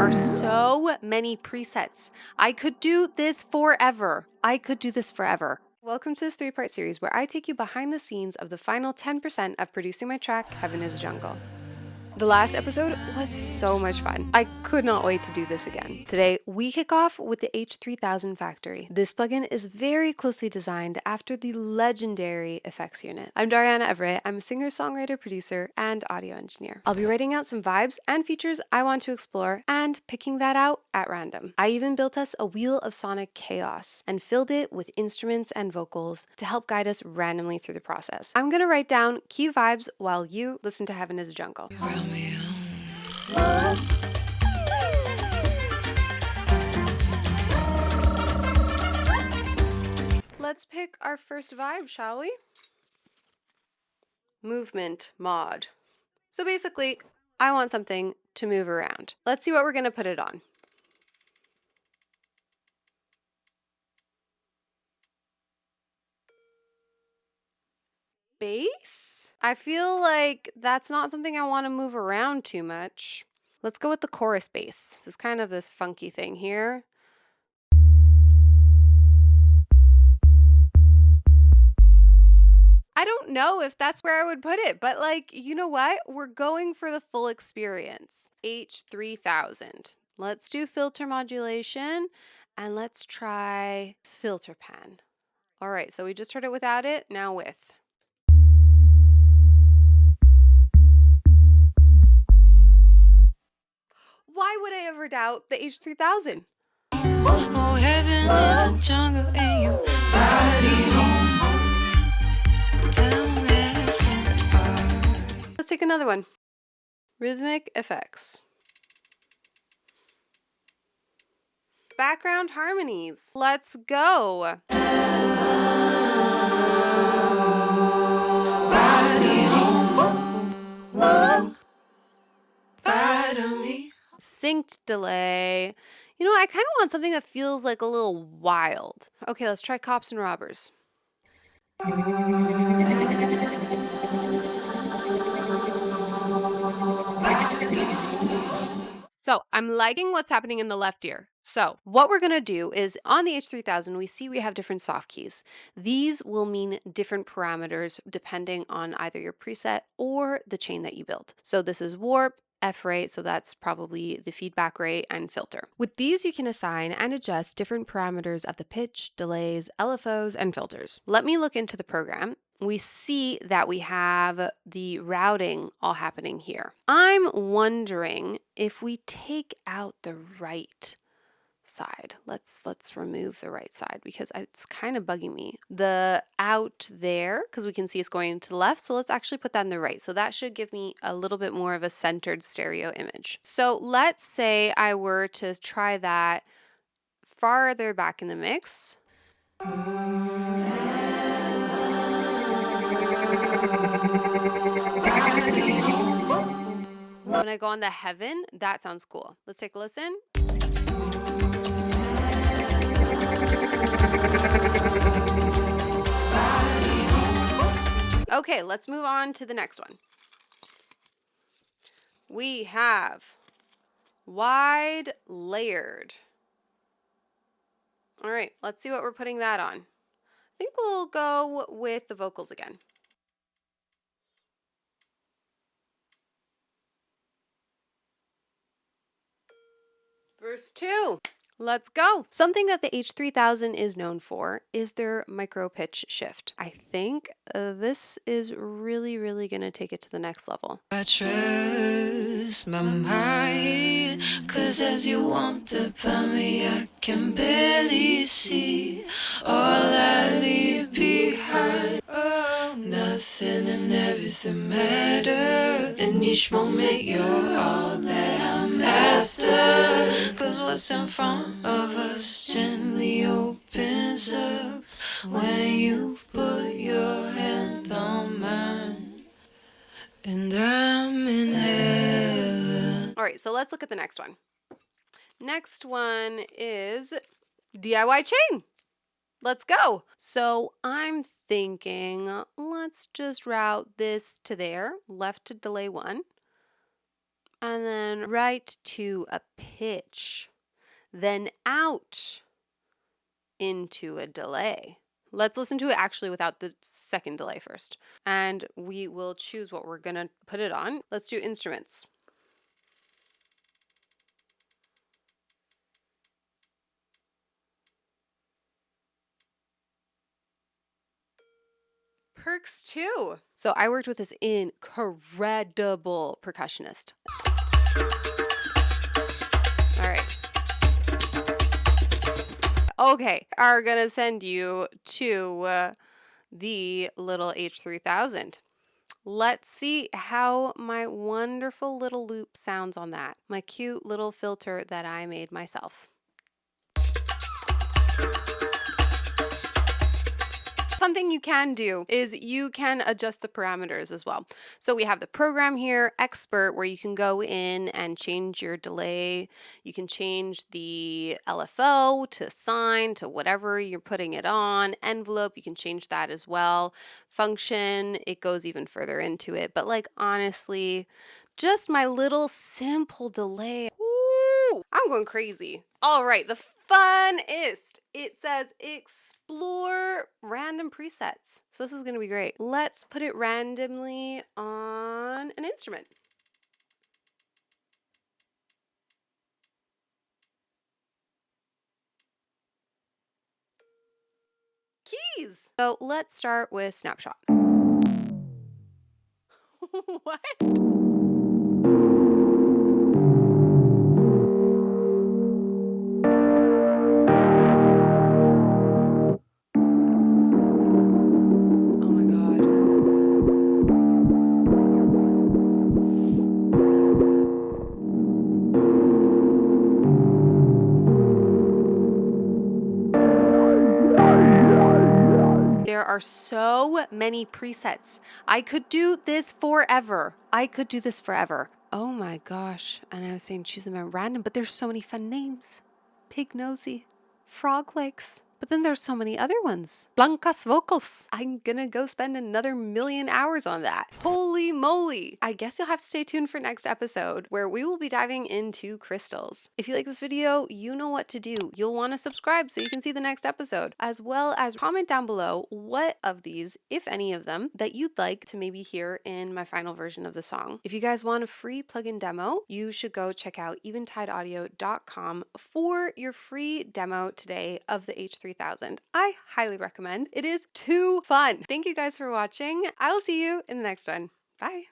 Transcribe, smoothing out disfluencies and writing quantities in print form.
are so many presets. I could do this forever. Welcome to this 3-part series where I take you behind the scenes of the final 10% of producing my track, Heaven is a Jungle. The last episode was so much fun. I could not wait to do this again. Today, we kick off with the H3000 Factory. This plugin is very closely designed after the legendary effects unit. I'm Dariana Everett. I'm a singer, songwriter, producer, and audio engineer. I'll be writing out some vibes and features I want to explore and picking that out at random. I even built us a wheel of sonic chaos and filled it with instruments and vocals to help guide us randomly through the process. I'm gonna write down key vibes while you listen to Heaven is a Jungle. Let's pick our first vibe, shall we? Movement mod. So basically, I want something to move around. Let's see what we're gonna put it on. Bass? I feel like that's not something I want to move around too much. Let's go with the chorus bass. This is kind of this funky thing here. I don't know if that's where I would put it, but like, you know what? We're going for the full experience. H3000. Let's do filter modulation and let's try filter pan. All right, so we just heard it without it, now with. Why would I ever doubt the H3000? Oh, heaven is a jungle and you body home. Let's take another one. Rhythmic effects. Background harmonies. Let's go. Body home. Whoa. Me. Synced delay. You know, I kind of want something that feels like a little wild. Okay, let's try cops and robbers. So I'm liking what's happening in the left ear. So what we're gonna do is on the H3000, we see we have different soft keys. These will mean different parameters depending on either your preset or the chain that you built. So this is warp, F rate, so that's probably the feedback rate, and filter. With these, you can assign and adjust different parameters of the pitch, delays, LFOs, and filters. Let me look into the program. We see that we have the routing all happening here. I'm wondering if we take out the right side. Let's remove the right side because it's kind of bugging me. The out there, because we can see it's going to the left, so let's actually put that in the right. So that should give me a little bit more of a centered stereo image. So let's say I were to try that farther back in the mix. When I go on the heaven, that sounds cool. Let's take a listen. Okay, let's move on to the next one. We have wide layered. All right, let's see what we're putting that on. I think we'll go with the vocals again. Verse 2. Let's go. Something that the H3000 is known for is their micro pitch shift. I think this is really going to take it to the next level. I trust my mind, 'cause as you want upon me, I can barely see all I leave behind. Oh, nothing and everything matter. In each moment, you're all that I'm after. 'Cause what's in front of us gently opens up when you put your hand on mine. And I'm in heaven. All right, so let's look at the next one. Next one is DIY chain. Let's go. So I'm thinking, let's just route this to there, left to delay 1. and then right to a pitch, then out into a delay. Let's listen to it actually without the second delay first. And we will choose what we're gonna put it on. Let's do instruments. Perks too. So I worked with this incredible percussionist. All right. Okay, are gonna send you to the little H3000. Let's see how my wonderful little loop sounds on that. My cute little filter that I made myself. Fun thing you can do is you can adjust the parameters as well. So we have the program here, Expert, where you can go in and change your delay. You can change the LFO to sine to whatever you're putting it on. Envelope, you can change that as well. Function, it goes even further into it. But like honestly, just my little simple delay. Woo! I'm going crazy. All right, the funnest. It says explore random presets. So this is going to be great. Let's put it randomly on an instrument. Keys. So let's start with snapshot. What? Oh my God. There are so many presets. I could do this forever. Oh my gosh. And I was saying choose them at random, but there's so many fun names. Pig Nosy, Frog Legs. But then there's so many other ones. Blancas Vocals. I'm gonna go spend another 1,000,000 hours on that. Holy moly. I guess you'll have to stay tuned for next episode where we will be diving into crystals. If you like this video, you know what to do. You'll want to subscribe so you can see the next episode, as well as comment down below what of these, if any of them, that you'd like to maybe hear in my final version of the song. If you guys want a free plugin demo, you should go check out eventideaudio.com for your free demo today of the H3000. I highly recommend. It is too fun. Thank you guys for watching. I will see you in the next one. Bye.